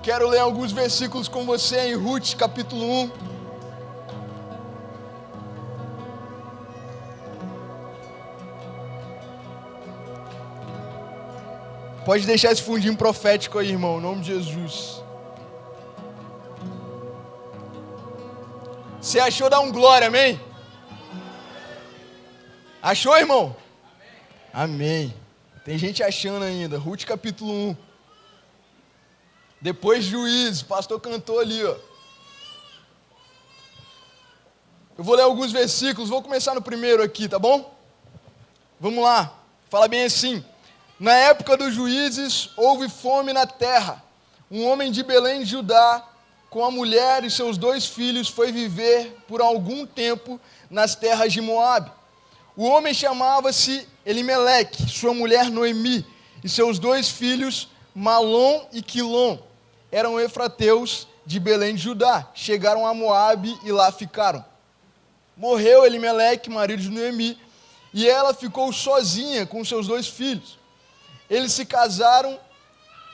Quero ler alguns versículos com você em Ruth, capítulo 1. Pode deixar esse fundinho profético aí, irmão, em nome de Jesus. Você achou, dá um glória, amém? Achou, irmão? Amém. Tem gente achando ainda. Ruth, capítulo 1. Depois Juízes, o pastor cantou ali, ó. Eu vou ler alguns versículos, vou começar no primeiro aqui, tá bom? Vamos lá. Fala bem assim. Na época dos juízes, houve fome na terra. Um homem de Belém de Judá, com a mulher e seus 2 filhos, foi viver por algum tempo nas terras de Moabe. O homem chamava-se Elimeleque, sua mulher Noemi, e seus 2 filhos, Malom e Quilom, eram efrateus de Belém de Judá. Chegaram a Moabe e lá ficaram. Morreu Elimeleque, marido de Noemi, e ela ficou sozinha com seus 2 filhos. Eles se casaram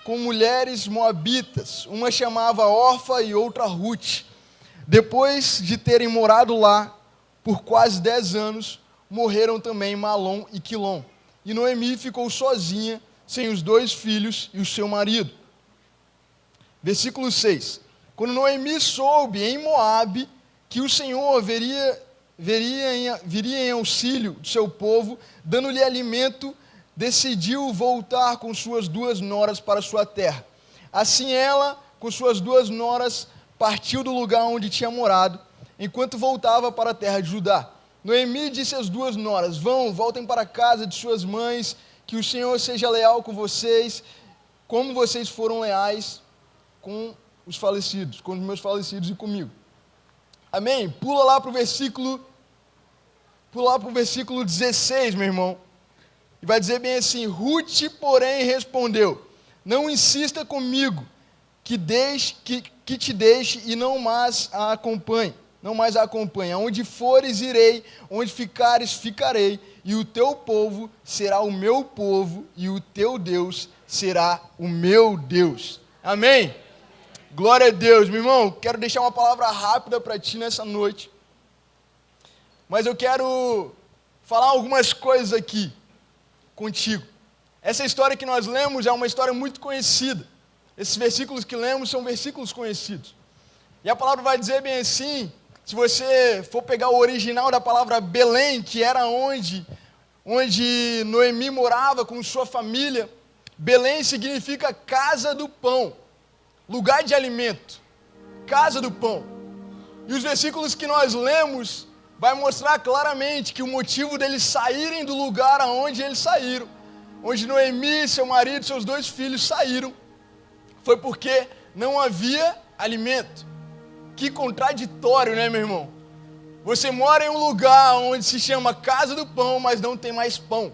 com mulheres moabitas, uma chamava Orfa e outra Ruth. Depois de terem morado lá por quase 10 anos, morreram também Malom e Quilom. E Noemi ficou sozinha, sem os 2 filhos e o seu marido. Versículo 6. Quando Noemi soube em Moabe que o Senhor viria em auxílio do seu povo, dando-lhe alimento, decidiu voltar com suas 2 noras para sua terra. Assim ela, com suas 2 noras, partiu do lugar onde tinha morado, enquanto voltava para a terra de Judá. Noemi disse às 2 noras: voltem para a casa de suas mães, que o Senhor seja leal com vocês, como vocês foram leais com os falecidos, com os meus falecidos e comigo. Amém? Pula lá para o versículo 16, meu irmão. E vai dizer bem assim: Ruth, porém, respondeu: não insista comigo, que te deixe e não mais a acompanhe. Aonde fores, irei, onde ficares, ficarei, e o teu povo será o meu povo, e o teu Deus será o meu Deus. Amém? Glória a Deus, meu irmão. Quero deixar uma palavra rápida para ti nessa noite. Mas eu quero falar algumas coisas aqui contigo. Essa história que nós lemos é uma história muito conhecida. Esses versículos que lemos são versículos conhecidos. E a palavra vai dizer bem assim, se você for pegar o original da palavra Belém, que era onde Noemi morava com sua família, Belém significa casa do pão, lugar de alimento, casa do pão. E os versículos que nós lemos vai mostrar claramente que o motivo deles saírem do lugar aonde eles saíram, onde Noemi, seu marido e seus 2 filhos saíram, foi porque não havia alimento. Que contraditório, né, meu irmão? Você mora em um lugar onde se chama casa do pão, mas não tem mais pão.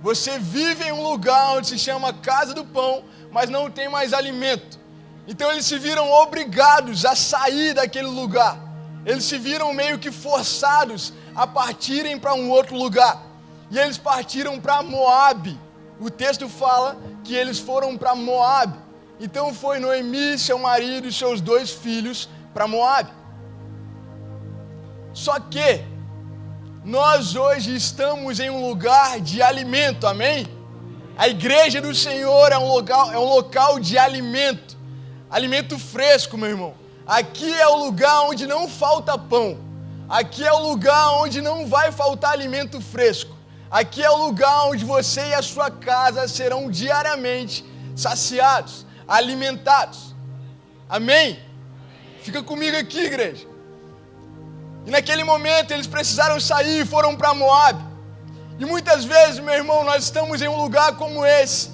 Você vive em um lugar onde se chama casa do pão, mas não tem mais alimento. Então eles se viram obrigados a sair daquele lugar. Eles se viram meio que forçados a partirem para um outro lugar. E eles partiram para Moabe. O texto fala que eles foram para Moabe. Então foi Noemi, seu marido e seus 2 filhos para Moabe. Só que nós hoje estamos em um lugar de alimento, amém? A igreja do Senhor é um local de alimento. Alimento fresco, meu irmão. Aqui é o lugar onde não falta pão. Aqui é o lugar onde não vai faltar alimento fresco. Aqui é o lugar onde você e a sua casa serão diariamente saciados, alimentados. Amém? Fica comigo aqui, igreja. E naquele momento eles precisaram sair e foram para Moabe. E muitas vezes, meu irmão, nós estamos em um lugar como esse.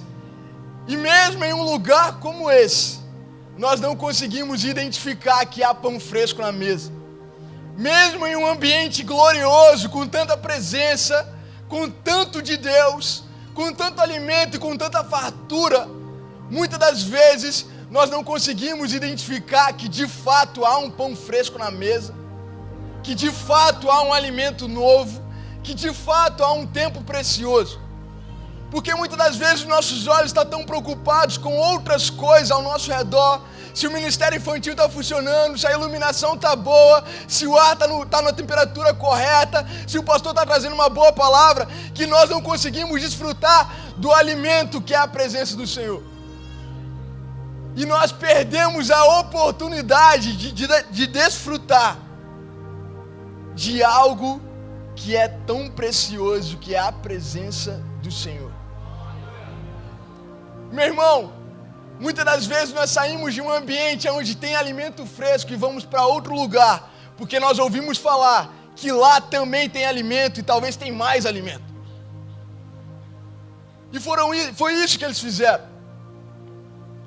E mesmo em um lugar como esse, nós não conseguimos identificar que há pão fresco na mesa. Mesmo em um ambiente glorioso, com tanta presença, com tanto de Deus, com tanto alimento e com tanta fartura, muitas das vezes nós não conseguimos identificar que de fato há um pão fresco na mesa, que de fato há um alimento novo, que de fato há um tempo precioso. Porque muitas das vezes nossos olhos estão tão preocupados com outras coisas ao nosso redor, se o ministério infantil está funcionando, se a iluminação está boa, se o ar está na temperatura correta, se o pastor está trazendo uma boa palavra, que nós não conseguimos desfrutar do alimento que é a presença do Senhor. E nós perdemos a oportunidade de desfrutar de algo que é tão precioso, que é a presença do Senhor. Meu irmão, muitas das vezes nós saímos de um ambiente onde tem alimento fresco e vamos para outro lugar, porque nós ouvimos falar que lá também tem alimento e talvez tem mais alimento. E foi isso que eles fizeram.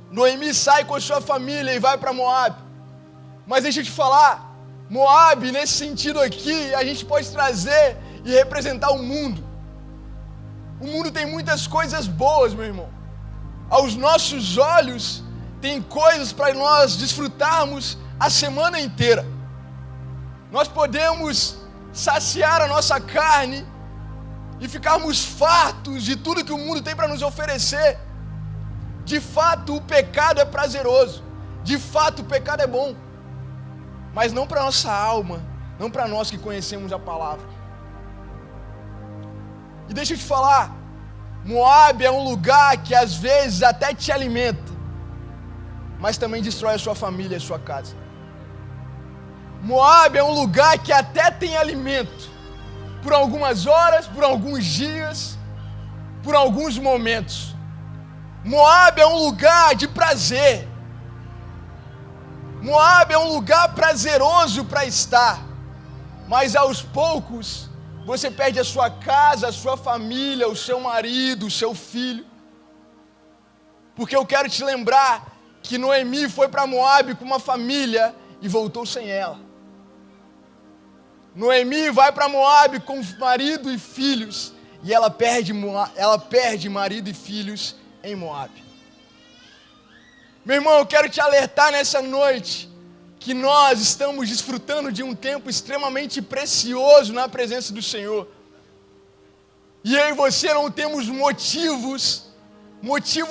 Noemi sai com a sua família e vai para Moabe. Mas deixa eu te falar, Moabe, nesse sentido aqui, a gente pode trazer e representar o mundo. O mundo tem muitas coisas boas, meu irmão. Aos nossos olhos, tem coisas para nós desfrutarmos a semana inteira. Nós podemos saciar a nossa carne e ficarmos fartos de tudo que o mundo tem para nos oferecer. De fato, o pecado é prazeroso. De fato, o pecado é bom. Mas não para a nossa alma, não para nós que conhecemos a palavra. E deixa eu te falar, Moabe é um lugar que às vezes até te alimenta, mas também destrói a sua família e a sua casa. Moabe é um lugar que até tem alimento, por algumas horas, por alguns dias, por alguns momentos. Moabe é um lugar de prazer. Moabe é um lugar prazeroso para estar, mas aos poucos você perde a sua casa, a sua família, o seu marido, o seu filho. Porque eu quero te lembrar que Noemi foi para Moabe com uma família e voltou sem ela. Noemi vai para Moabe com marido e filhos e ela perde marido e filhos em Moabe. Meu irmão, eu quero te alertar nessa noite que nós estamos desfrutando de um tempo extremamente precioso na presença do Senhor. E eu e você não temos motivo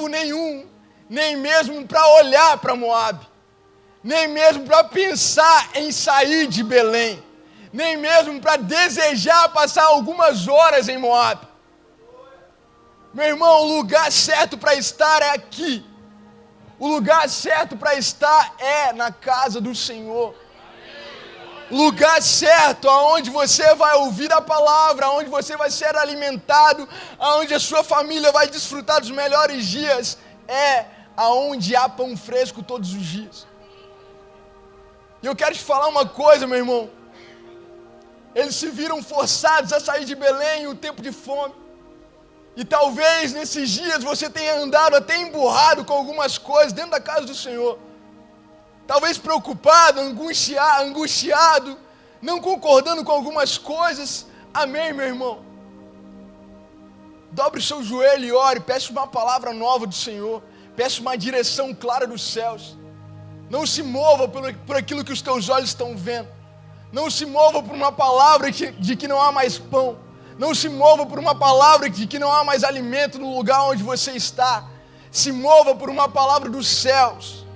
nenhum, nem mesmo para olhar para Moabe, nem mesmo para pensar em sair de Belém, nem mesmo para desejar passar algumas horas em Moabe. Meu irmão, o lugar certo para estar é aqui. O lugar certo para estar é na casa do Senhor. O lugar certo aonde você vai ouvir a palavra, aonde você vai ser alimentado, aonde a sua família vai desfrutar dos melhores dias, é aonde há pão fresco todos os dias. E eu quero te falar uma coisa, meu irmão. Eles se viram forçados a sair de Belém em um tempo de fome. E talvez nesses dias você tenha andado até emburrado com algumas coisas dentro da casa do Senhor. Talvez preocupado, angustiado, não concordando com algumas coisas. Amém, meu irmão? Dobre o seu joelho e ore, peça uma palavra nova do Senhor. Peça uma direção clara dos céus. Não se mova por aquilo que os teus olhos estão vendo. Não se mova por uma palavra de que não há mais pão. Não se mova por uma palavra de que não há mais alimento no lugar onde você está. Se mova por uma palavra dos céus,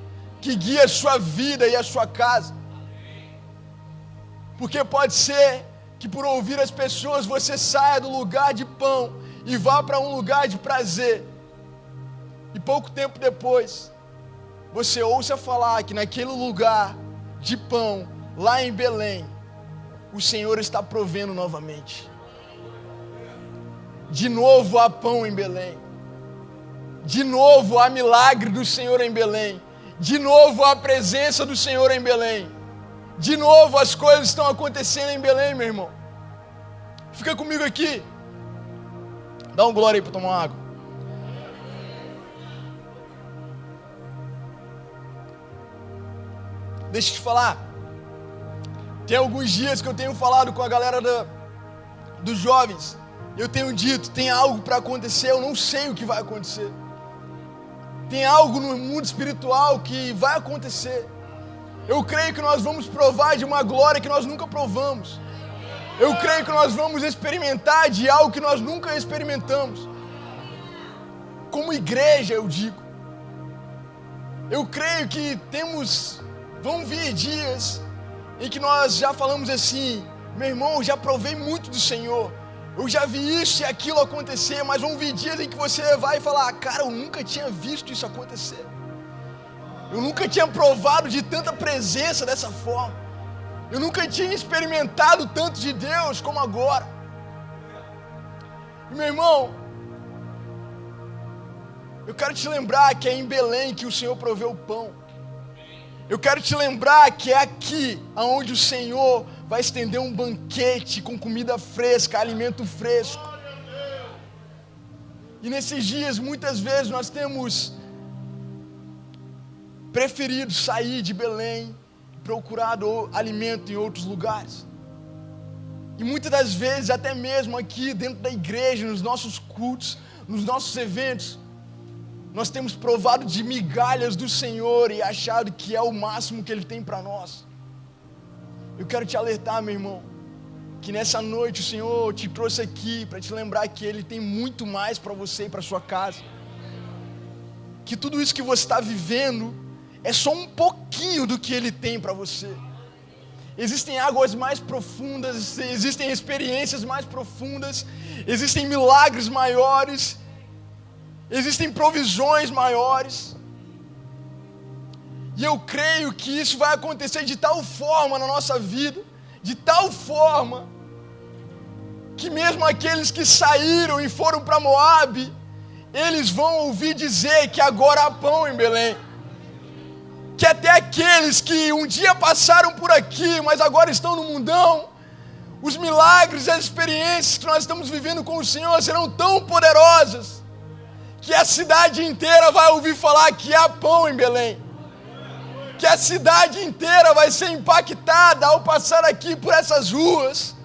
que guia a sua vida e a sua casa. Porque pode ser que por ouvir as pessoas você saia do lugar de pão e vá para um lugar de prazer. E pouco tempo depois, você ouça falar que naquele lugar de pão, lá em Belém, o Senhor está provendo novamente. De novo há pão em Belém. De novo há milagre do Senhor em Belém. De novo há presença do Senhor em Belém. De novo as coisas estão acontecendo em Belém, meu irmão. Fica comigo aqui. Dá um glória aí para tomar uma água. Deixa eu te falar. Tem alguns dias que eu tenho falado com a galera dos jovens. Eu tenho dito, tem algo para acontecer, eu não sei o que vai acontecer. Tem algo no mundo espiritual que vai acontecer. Eu creio que nós vamos provar de uma glória que nós nunca provamos. Eu creio que nós vamos experimentar de algo que nós nunca experimentamos. Como igreja, eu digo. Eu creio que vão vir dias em que nós já falamos assim: meu irmão, eu já provei muito do Senhor, eu já vi isso e aquilo acontecer, mas vão vir dias em que você vai falar: cara, eu nunca tinha visto isso acontecer, eu nunca tinha provado de tanta presença dessa forma, eu nunca tinha experimentado tanto de Deus como agora. E, meu irmão, eu quero te lembrar que é em Belém que o Senhor proveu o pão. Eu quero te lembrar que é aqui aonde o Senhor vai estender um banquete com comida fresca, alimento fresco. E nesses dias, muitas vezes, nós temos preferido sair de Belém, procurado alimento em outros lugares. E muitas das vezes, até mesmo aqui dentro da igreja, nos nossos cultos, nos nossos eventos, nós temos provado de migalhas do Senhor e achado que é o máximo que Ele tem para nós. Eu quero te alertar, meu irmão, que nessa noite o Senhor te trouxe aqui para te lembrar que Ele tem muito mais para você e para sua casa. Que tudo isso que você está vivendo é só um pouquinho do que Ele tem para você. Existem águas mais profundas, existem experiências mais profundas, existem milagres maiores, existem provisões maiores. E eu creio que isso vai acontecer de tal forma na nossa vida, de tal forma, que mesmo aqueles que saíram e foram para Moabe, eles vão ouvir dizer que agora há pão em Belém. Que até aqueles que um dia passaram por aqui, mas agora estão no mundão, os milagres e as experiências que nós estamos vivendo com o Senhor serão tão poderosas, que a cidade inteira vai ouvir falar que há pão em Belém. Que a cidade inteira vai ser impactada ao passar aqui por essas ruas.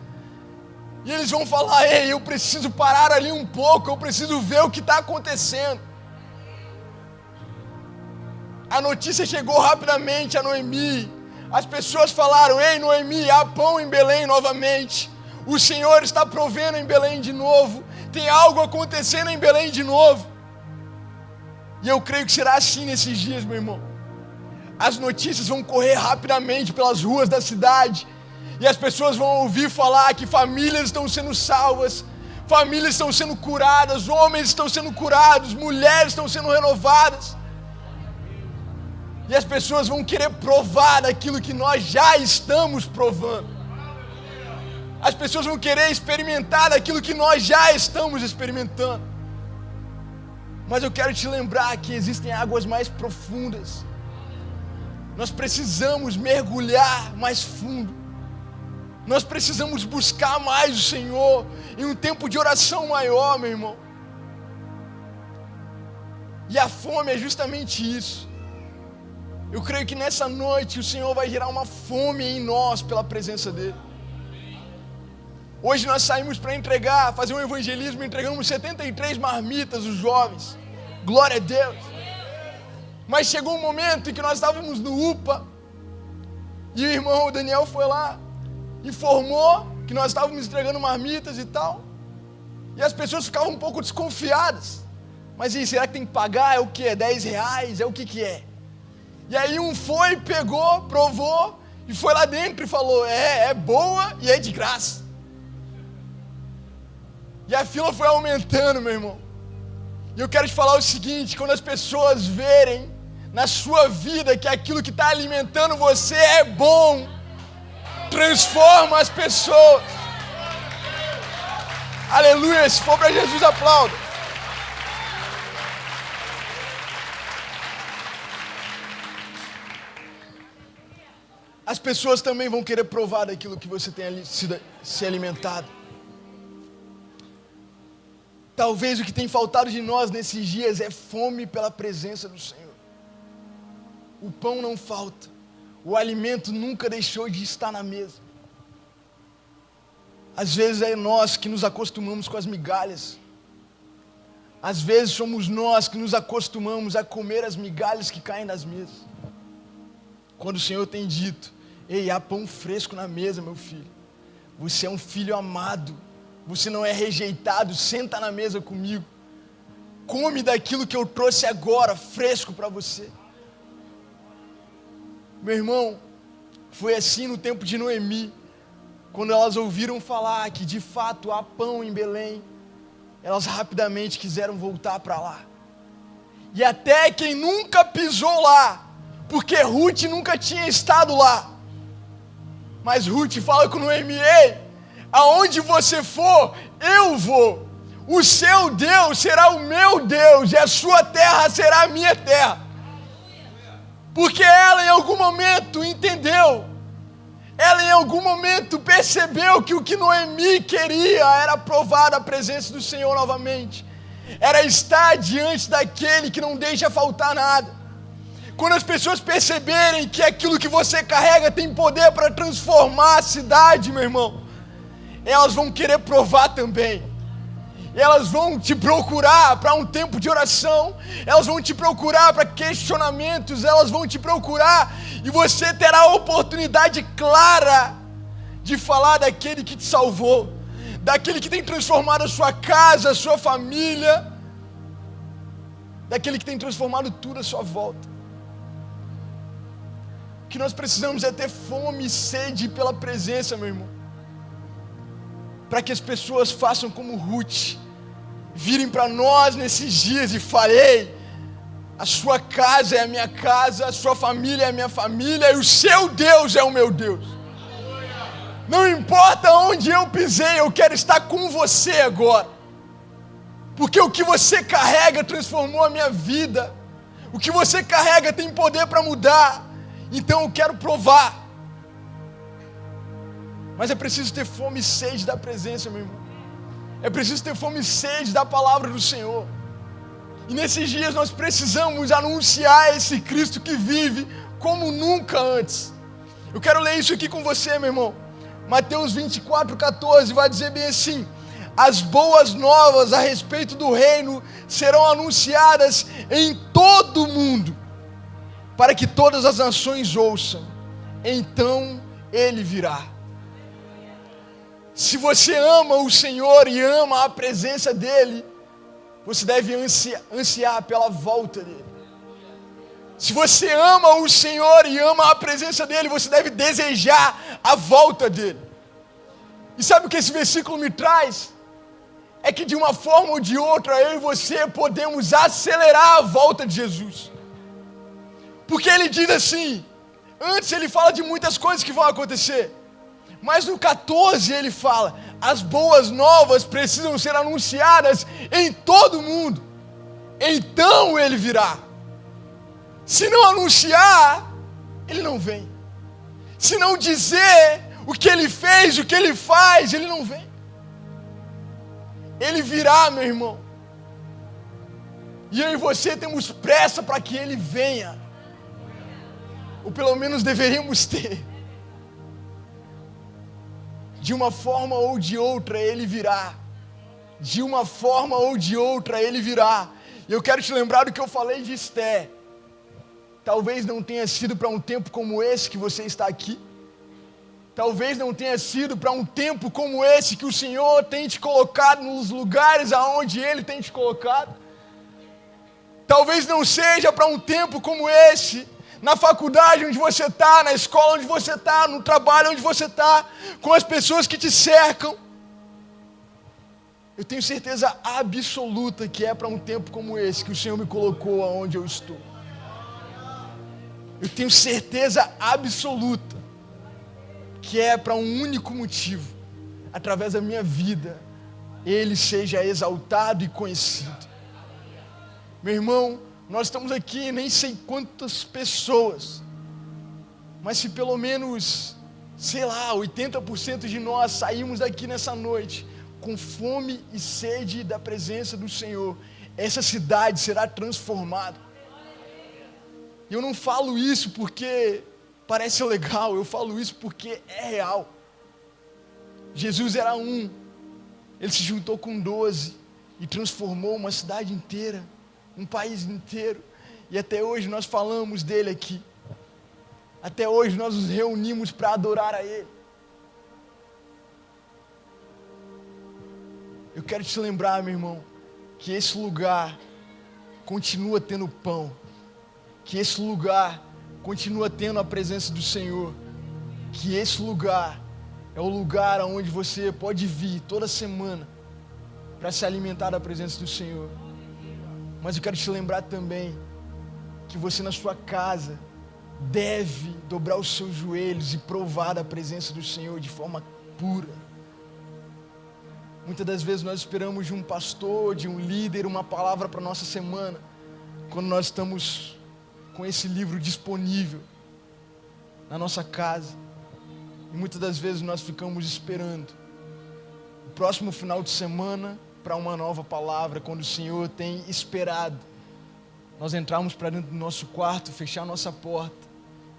E eles vão falar: ei, eu preciso parar ali um pouco, eu preciso ver o que está acontecendo. A notícia chegou rapidamente a Noemi. As pessoas falaram: ei, Noemi, há pão em Belém novamente. O Senhor está provendo em Belém de novo. Tem algo acontecendo em Belém de novo. E eu creio que será assim nesses dias, meu irmão. As notícias vão correr rapidamente pelas ruas da cidade. E as pessoas vão ouvir falar que famílias estão sendo salvas, famílias estão sendo curadas, homens estão sendo curados, mulheres estão sendo renovadas. E as pessoas vão querer provar daquilo que nós já estamos provando. As pessoas vão querer experimentar daquilo que nós já estamos experimentando. Mas eu quero te lembrar que existem águas mais profundas. Nós precisamos mergulhar mais fundo. Nós precisamos buscar mais o Senhor em um tempo de oração maior, meu irmão. E a fome é justamente isso. Eu creio que nessa noite o Senhor vai gerar uma fome em nós pela presença dEle. Hoje nós saímos para fazer um evangelismo, entregamos 73 marmitas, os jovens. Glória a Deus. Mas chegou um momento em que nós estávamos no UPA, e o irmão Daniel foi lá, informou que nós estávamos entregando marmitas e tal, e as pessoas ficavam um pouco desconfiadas. Mas e será que tem que pagar? É o que? É 10 reais? É o que é? E aí um foi, pegou, provou, e foi lá dentro e falou: é boa e é de graça. E a fila foi aumentando, meu irmão. E eu quero te falar o seguinte: quando as pessoas verem na sua vida que aquilo que está alimentando você é bom, transforma as pessoas. Aleluia, se for para Jesus, aplauda. As pessoas também vão querer provar daquilo que você tem se alimentado. Talvez o que tem faltado de nós nesses dias é fome pela presença do Senhor. O pão não falta, o alimento nunca deixou de estar na mesa. Às vezes é nós que nos acostumamos com as migalhas. Às vezes somos nós que nos acostumamos a comer as migalhas que caem das mesas. Quando o Senhor tem dito: ei, há pão fresco na mesa, meu filho. Você é um filho amado. Você não é rejeitado, senta na mesa comigo. Come daquilo que eu trouxe agora, fresco para você. Meu irmão, foi assim no tempo de Noemi, quando elas ouviram falar que de fato há pão em Belém, elas rapidamente quiseram voltar para lá. E até quem nunca pisou lá, porque Ruth nunca tinha estado lá. Mas Ruth fala com Noemi: ei, aonde você for, eu vou. O seu Deus será o meu Deus, e a sua terra será a minha terra. Porque ela em algum momento entendeu, ela em algum momento percebeu que o que Noemi queria era provar a presença do Senhor novamente. Era estar diante daquele que não deixa faltar nada. Quando as pessoas perceberem que aquilo que você carrega tem poder para transformar a cidade, meu irmão, elas vão querer provar também. Elas vão te procurar para um tempo de oração, elas vão te procurar para questionamentos, elas vão te procurar e você terá a oportunidade clara de falar daquele que te salvou, daquele que tem transformado a sua casa, a sua família, daquele que tem transformado tudo à sua volta. O que nós precisamos é ter fome e sede pela presença, meu irmão, para que as pessoas façam como Ruth, virem para nós nesses dias e falem: a sua casa é a minha casa, a sua família é a minha família, e o seu Deus é o meu Deus. Não importa onde eu pisei, eu quero estar com você agora, porque o que você carrega transformou a minha vida, o que você carrega tem poder para mudar, então eu quero provar. Mas é preciso ter fome e sede da presença, meu irmão. É preciso ter fome e sede da palavra do Senhor. E nesses dias nós precisamos anunciar esse Cristo que vive como nunca antes. Eu quero ler isso aqui com você, meu irmão. Mateus 24:14 vai dizer bem assim: as boas novas a respeito do reino serão anunciadas em todo o mundo, para que todas as nações ouçam. Então ele virá. Se você ama o Senhor e ama a presença dEle, você deve ansiar pela volta dEle. Se você ama o Senhor e ama a presença dEle, você deve desejar a volta dEle. E sabe o que esse versículo me traz? É que de uma forma ou de outra, eu e você podemos acelerar a volta de Jesus. Porque ele diz assim, antes ele fala de muitas coisas que vão acontecer, mas no 14 ele fala: as boas novas precisam ser anunciadas em todo o mundo, então ele virá. Se não anunciar, ele não vem. Se não dizer o que ele fez, o que ele faz, ele não vem. Ele virá, meu irmão. E eu e você temos pressa para que ele venha, ou pelo menos deveríamos ter. De uma forma ou de outra ele virá. De uma forma ou de outra ele virá. E eu quero te lembrar do que eu falei de Esté. Talvez não tenha sido para um tempo como esse que você está aqui. Talvez não tenha sido para um tempo como esse que o Senhor tem te colocado nos lugares aonde Ele tem te colocado. Talvez não seja para um tempo como esse, na faculdade onde você está, na escola onde você está, no trabalho onde você está, com as pessoas que te cercam. Eu tenho certeza absoluta que é para um tempo como esse que o Senhor me colocou aonde eu estou. Eu tenho certeza absoluta que é para um único motivo: através da minha vida, Ele seja exaltado e conhecido. Meu irmão, nós estamos aqui, nem sei quantas pessoas, mas se pelo menos, 80% de nós saímos daqui nessa noite com fome e sede da presença do Senhor, essa cidade será transformada. E eu não falo isso porque parece legal, eu falo isso porque é real. Jesus era um, Ele se juntou com 12 e transformou uma cidade inteira, um país inteiro, e até hoje nós falamos dele aqui, até hoje nós nos reunimos para adorar a Ele. Eu quero te lembrar, meu irmão, que esse lugar continua tendo pão, que esse lugar continua tendo a presença do Senhor, que esse lugar é o lugar onde você pode vir toda semana para se alimentar da presença do Senhor. Mas eu quero te lembrar também que você na sua casa deve dobrar os seus joelhos e provar da presença do Senhor de forma pura. Muitas das vezes nós esperamos de um pastor, de um líder, uma palavra para a nossa semana, quando nós estamos com esse livro disponível na nossa casa. E muitas das vezes nós ficamos esperando o próximo final de semana para uma nova palavra, quando o Senhor tem esperado nós entrarmos para dentro do nosso quarto, fechar nossa porta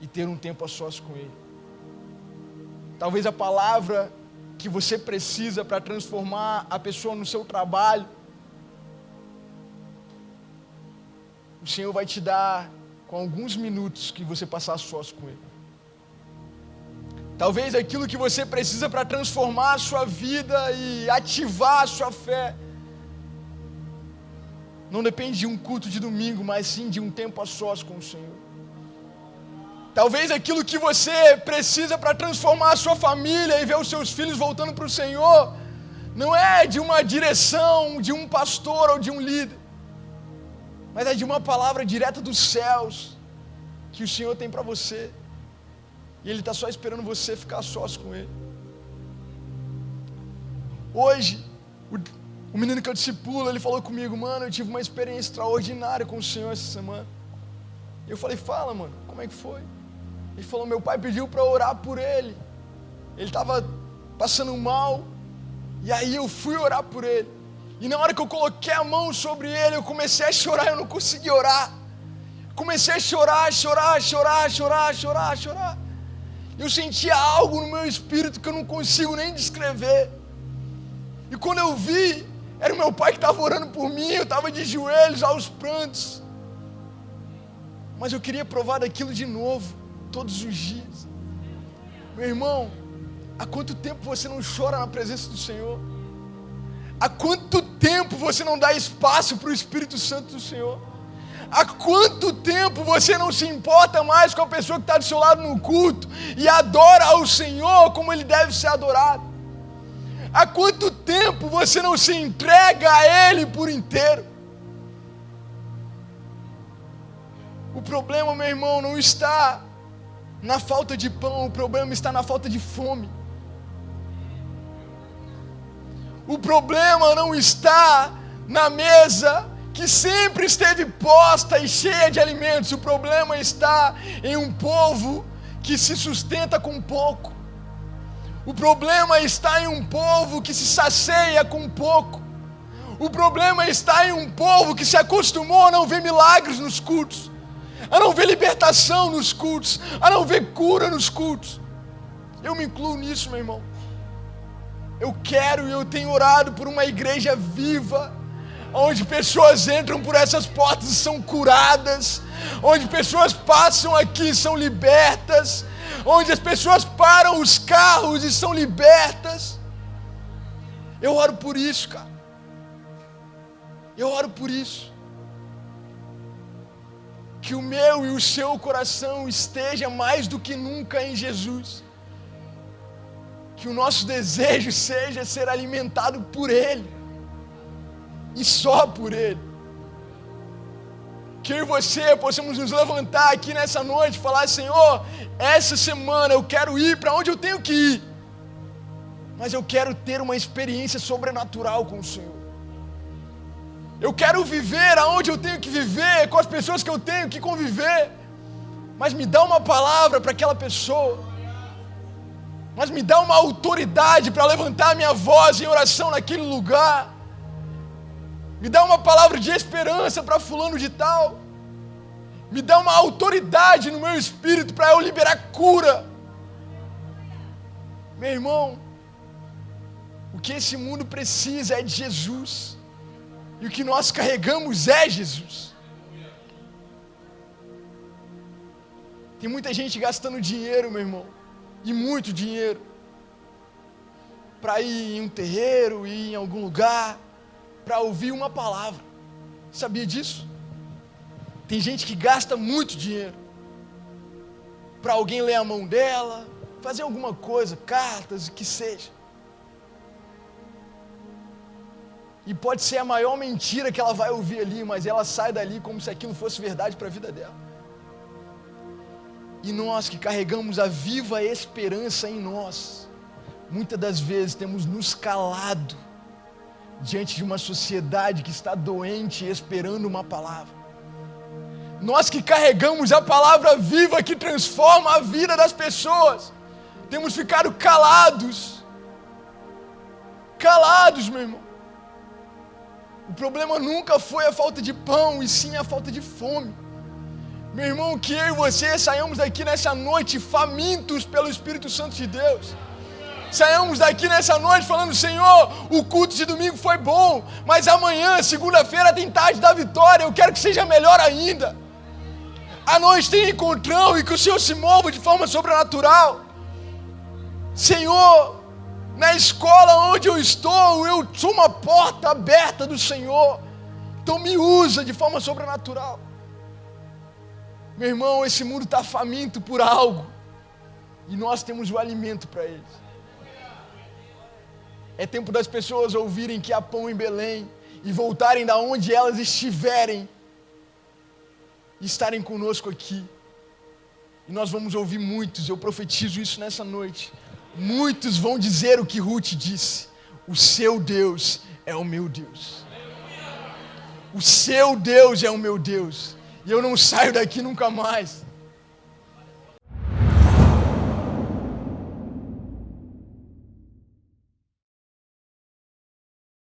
e ter um tempo a sós com Ele. Talvez a palavra que você precisa para transformar a pessoa no seu trabalho, o Senhor vai te dar com alguns minutos que você passar a sós com Ele. Talvez aquilo que você precisa para transformar a sua vida e ativar a sua fé não depende de um culto de domingo, mas sim de um tempo a sós com o Senhor. Talvez aquilo que você precisa para transformar a sua família e ver os seus filhos voltando para o Senhor não é de uma direção, de um pastor ou de um líder, mas é de uma palavra direta dos céus que o Senhor tem para você. E Ele está só esperando você ficar sós com Ele. Hoje, o menino que eu discipulo, ele falou comigo: mano, eu tive uma experiência extraordinária com o Senhor essa semana. E eu falei: fala, mano, como é que foi? Ele falou: meu pai pediu para orar por ele. Ele estava passando mal. E aí eu fui orar por ele. E na hora que eu coloquei a mão sobre ele, eu comecei a chorar, eu não consegui orar. Comecei a chorar. Eu sentia algo no meu espírito que eu não consigo nem descrever. E quando eu vi, era o meu pai que estava orando por mim, eu estava de joelhos aos prantos. Mas eu queria provar daquilo de novo, todos os dias. Meu irmão, há quanto tempo você não chora na presença do Senhor? Há quanto tempo você não dá espaço para o Espírito Santo do Senhor? Há quanto tempo você não se importa mais com a pessoa que está do seu lado no culto e adora ao Senhor como Ele deve ser adorado? Há quanto tempo você não se entrega a Ele por inteiro? O problema, meu irmão, não está na falta de pão, o problema está na falta de fome. O problema não está na mesa que sempre esteve posta e cheia de alimentos. O problema está em um povo que se sustenta com pouco. O problema está em um povo que se sacia com pouco. O problema está em um povo que se acostumou a não ver milagres nos cultos, a não ver libertação nos cultos, a não ver cura nos cultos. Eu me incluo nisso, meu irmão. Eu quero e eu tenho orado por uma igreja viva, onde pessoas entram por essas portas e são curadas, onde pessoas passam aqui e são libertas, onde as pessoas param os carros e são libertas. Eu oro por isso, cara. Eu oro por isso. Que o meu e o seu coração esteja mais do que nunca em Jesus. Que o nosso desejo seja ser alimentado por Ele. E só por Ele. Que eu e você possamos nos levantar aqui nessa noite e falar: Senhor, essa semana eu quero ir para onde eu tenho que ir. Mas eu quero ter uma experiência sobrenatural com o Senhor. Eu quero viver aonde eu tenho que viver, com as pessoas que eu tenho que conviver. Mas me dá uma palavra para aquela pessoa. Mas me dá uma autoridade para levantar minha voz em oração naquele lugar. Me dá uma palavra de esperança para fulano de tal. Me dá uma autoridade no meu espírito para eu liberar cura. Meu irmão, o que esse mundo precisa é de Jesus. E o que nós carregamos é Jesus. Tem muita gente gastando dinheiro, meu irmão, e muito dinheiro, para ir em um terreiro, ir em algum lugar, para ouvir uma palavra. Sabia disso? Tem gente que gasta muito dinheiro para alguém ler a mão dela, fazer alguma coisa, cartas, o que seja. E pode ser a maior mentira que ela vai ouvir ali, mas ela sai dali como se aquilo fosse verdade para a vida dela. E nós que carregamos a viva esperança em nós, muitas das vezes temos nos calado diante de uma sociedade que está doente esperando uma palavra. Nós que carregamos a palavra viva que transforma a vida das pessoas, temos ficado calados, meu irmão. O problema nunca foi a falta de pão, e sim a falta de fome. Meu irmão, que eu e você saiamos daqui nessa noite famintos pelo Espírito Santo de Deus. Saiamos daqui nessa noite falando: Senhor, o culto de domingo foi bom, mas amanhã, segunda-feira, tem tarde da vitória, eu quero que seja melhor ainda. À noite tem encontrão e que o Senhor se mova de forma sobrenatural. Senhor, na escola onde eu estou, eu sou uma porta aberta do Senhor. Então me usa de forma sobrenatural. Meu irmão, esse mundo está faminto por algo. E nós temos o alimento para eles. É tempo das pessoas ouvirem que há pão em Belém e voltarem da onde elas estiverem e estarem conosco aqui. E nós vamos ouvir muitos, eu profetizo isso nessa noite. Muitos vão dizer o que Ruth disse: o seu Deus é o meu Deus. O seu Deus é o meu Deus. E eu não saio daqui nunca mais.